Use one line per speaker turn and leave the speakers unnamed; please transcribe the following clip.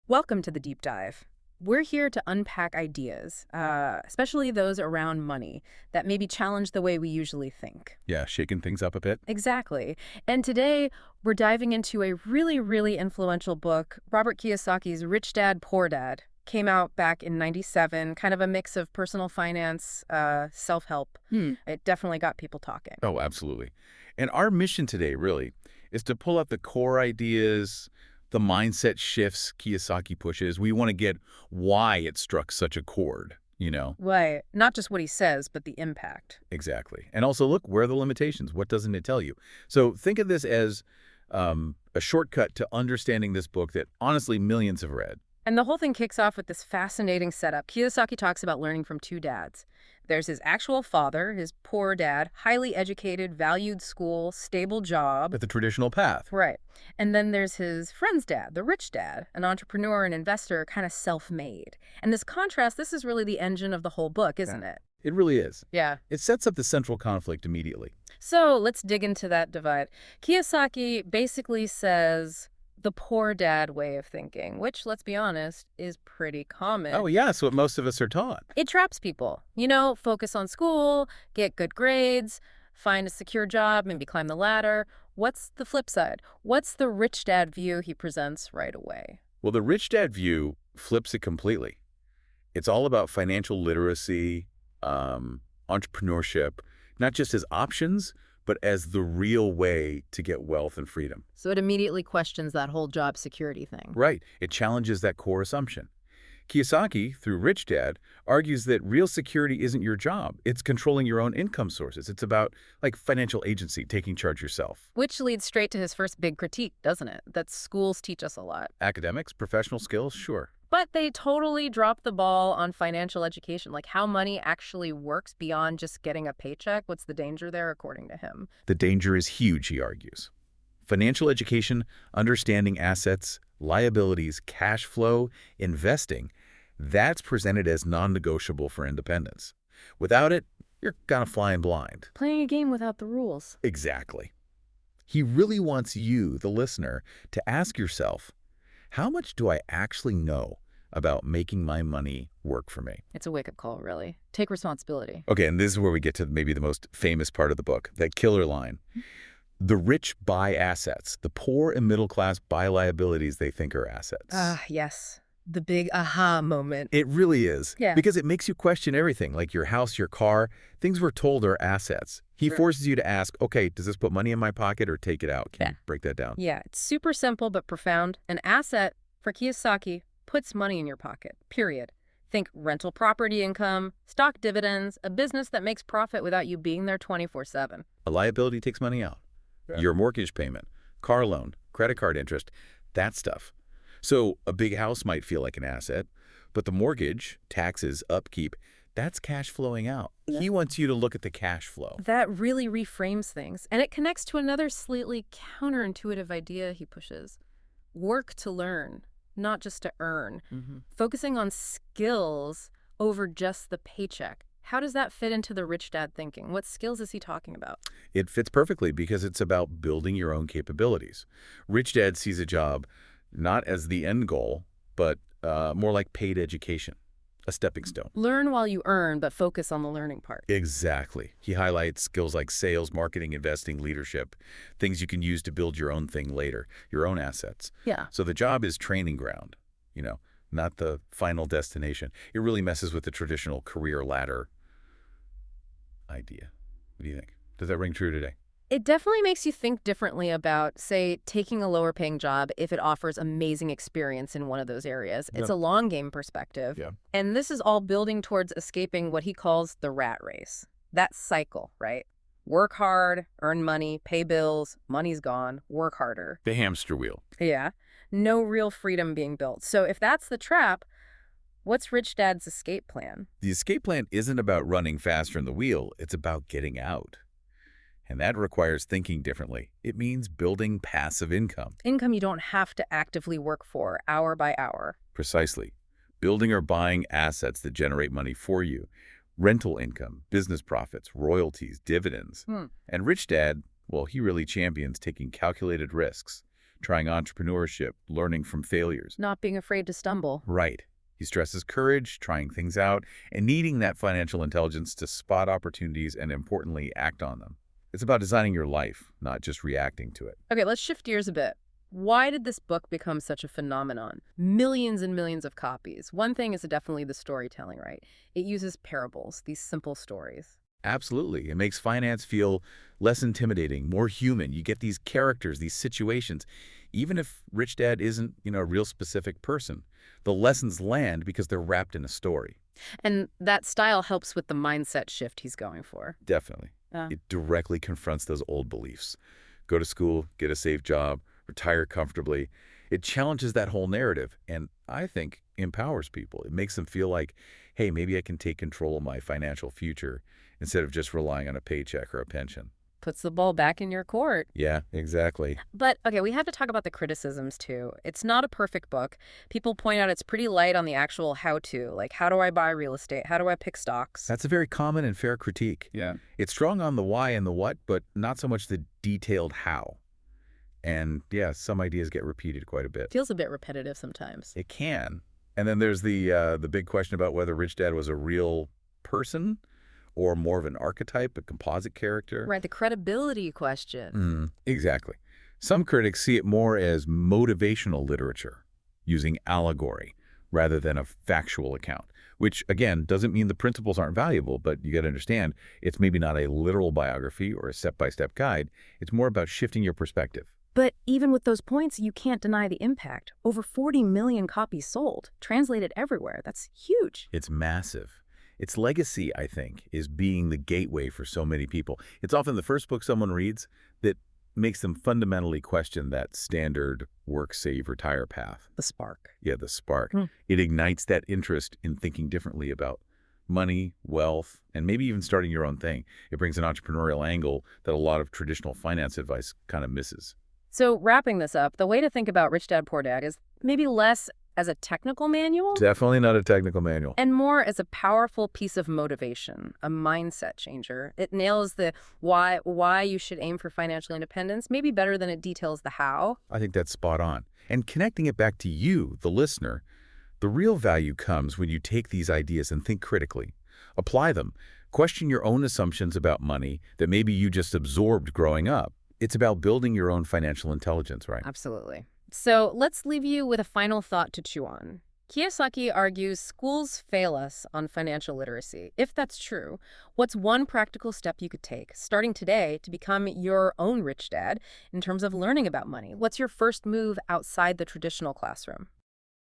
Welcome to the deep dive. We're here to unpack ideas, especially those around money, that maybe challenge the way we usually think.
Yeah, shaking things up a bit.
Exactly. And today, we're diving into a really, really influential book, Robert Kiyosaki's Rich Dad, Poor Dad. Came out back in '97, kind of a mix of personal finance, self-help. It definitely got people talking.
Oh, absolutely. And our mission today, really, is to pull out the core ideas, the mindset shifts Kiyosaki pushes. We want to get why it struck such a chord.
Right. Not just what he says, but the impact.
Exactly. And also, look, where are the limitations? What doesn't it tell you? So think of this as a shortcut to understanding this book that, honestly, millions have read.
And the whole thing kicks off with this fascinating setup. Kiyosaki talks about learning from two dads. There's his actual father, his poor dad, highly educated, valued school, stable job.
But the traditional path.
Right. And then there's his friend's dad, the rich dad, an entrepreneur and investor, kind of self-made. And this contrast, this is really the engine of the whole book, isn't it?
It really is.
Yeah.
It sets up the central conflict immediately.
So let's dig into that divide. Kiyosaki basically says the poor dad way of thinking, which, let's be honest, is pretty common.
Oh, yeah, that's what most of us are taught.
It traps people. Focus on school, get good grades, find a secure job, maybe climb the ladder. What's the flip side? What's the rich dad view he presents right away?
Well, the rich dad view flips it completely. It's all about financial literacy, entrepreneurship, not just as options, but as the real way to get wealth and freedom.
So it immediately questions that whole job security thing.
Right. It challenges that core assumption. Kiyosaki, through Rich Dad, argues that real security isn't your job. It's controlling your own income sources. It's about, like, financial agency, taking charge yourself.
Which leads straight to his first big critique, doesn't it? That schools teach us a lot.
Academics, professional skills, sure.
But they totally drop the ball on financial education, like how money actually works beyond just getting a paycheck. What's the danger there, according to him?
The danger is huge, he argues. Financial education, understanding assets, liabilities, cash flow, investing, that's presented as non-negotiable for independence. Without it, you're kind of flying blind.
Playing a game without the rules.
Exactly. He really wants you, the listener, to ask yourself, how much do I actually know about making my money work for me?
It's a wake-up call, really. Take responsibility.
Okay, and this is where we get to maybe the most famous part of the book, that killer line. The rich buy assets. The poor and middle class buy liabilities they think are assets.
Yes. The big aha moment.
It really is.
Yeah.
Because it makes you question everything, like your house, your car, things we're told are assets. He
Sure.
forces you to ask, okay, does this put money in my pocket or take it out? Can you break that down?
Yeah, it's super simple but profound. An asset, for Kiyosaki, puts money in your pocket, period. Think rental property income, stock dividends, a business that makes profit without you being there 24/7.
A liability takes money out.
Yeah.
Your mortgage payment, car loan, credit card interest, that stuff. So a big house might feel like an asset, but the mortgage, taxes, upkeep, that's cash flowing out.
Yeah.
He wants you to look at the cash flow.
That really reframes things. And it connects to another slightly counterintuitive idea he pushes. Work to learn, not just to earn. Focusing on skills over just the paycheck. How does that fit into the rich dad thinking? What skills is he talking about?
It fits perfectly because it's about building your own capabilities. Rich Dad sees a job not as the end goal, but more like paid education, a stepping stone.
Learn while you earn, but focus on the learning part.
Exactly. He highlights skills like sales, marketing, investing, leadership, things you can use to build your own thing later, your own assets.
Yeah.
So the job is training ground, not the final destination. It really messes with the traditional career ladder idea. What do you think? Does that ring true today?
It definitely makes you think differently about, say, taking a lower paying job if it offers amazing experience in one of those areas. It's
Yeah.
a long game perspective.
Yeah.
And this is all building towards escaping what he calls the rat race. That cycle, right? Work hard, earn money, pay bills, money's gone, work harder.
The hamster wheel.
Yeah. No real freedom being built. So if that's the trap, what's Rich Dad's escape plan?
The escape plan isn't about running faster in the wheel. It's about getting out. And that requires thinking differently. It means building passive income.
Income you don't have to actively work for, hour by hour.
Precisely. Building or buying assets that generate money for you. Rental income, business profits, royalties, dividends. And Rich Dad, well, he really champions taking calculated risks. trying entrepreneurship, learning from failures.
Not being afraid to stumble.
Right. He stresses courage, trying things out, and needing that financial intelligence to spot opportunities and, importantly, act on them. It's about designing your life, not just reacting to it.
Okay, let's shift gears a bit. Why did this book become such a phenomenon? Millions and millions of copies. One thing is definitely the storytelling, right? It uses parables, these simple stories.
Absolutely. It makes finance feel less intimidating, more human. You get these characters, these situations. Even if Rich Dad isn't, a real specific person, the lessons land because they're wrapped in a story.
And that style helps with the mindset shift he's going for.
Definitely. It directly confronts those old beliefs. Go to school, get a safe job, retire comfortably. It challenges that whole narrative and, I think, empowers people. It makes them feel like, hey, maybe I can take control of my financial future instead of just relying on a paycheck or a pension.
Puts the ball back in your court.
Yeah, exactly.
But, okay, we have to talk about the criticisms, too. It's not a perfect book. People point out it's pretty light on the actual how-to, like how do I buy real estate? How do I pick stocks?
That's a very common and fair critique.
Yeah.
It's strong on the why and the what, but not so much the detailed how. And, yeah, some ideas get repeated quite a bit.
Feels a bit repetitive sometimes.
It can. And then there's the big question about whether Rich Dad was a real person or more of an archetype, a composite character.
Right, the credibility question.
Exactly. Some critics see it more as motivational literature, using allegory rather than a factual account, which, again, doesn't mean the principles aren't valuable, but you got to understand it's maybe not a literal biography or a step-by-step guide. It's more about shifting your perspective.
But even with those points, you can't deny the impact. Over 40 million copies sold, translated everywhere. That's huge.
It's massive. Its legacy, I think, is being the gateway for so many people. It's often the first book someone reads that makes them fundamentally question that standard work, save, retire path.
The spark.
Yeah, the spark. It ignites that interest in thinking differently about money, wealth, and maybe even starting your own thing. It brings an entrepreneurial angle that a lot of traditional finance advice kind of misses.
So wrapping this up, the way to think about Rich Dad, Poor Dad is maybe less as a technical manual
Definitely not a technical manual.
and more as a powerful piece of motivation, a mindset changer. It nails the why you should aim for financial independence, maybe better than it details the how.
I think that's spot on. And connecting it back to you, the listener, the real value comes when you take these ideas and think critically. Apply them. Question your own assumptions about money that maybe you just absorbed growing up. It's about building your own financial intelligence, right?
Absolutely. So let's leave you with a final thought to chew on. Kiyosaki argues schools fail us on financial literacy. If that's true, what's one practical step you could take, starting today, to become your own rich dad in terms of learning about money? What's your first move outside the traditional classroom?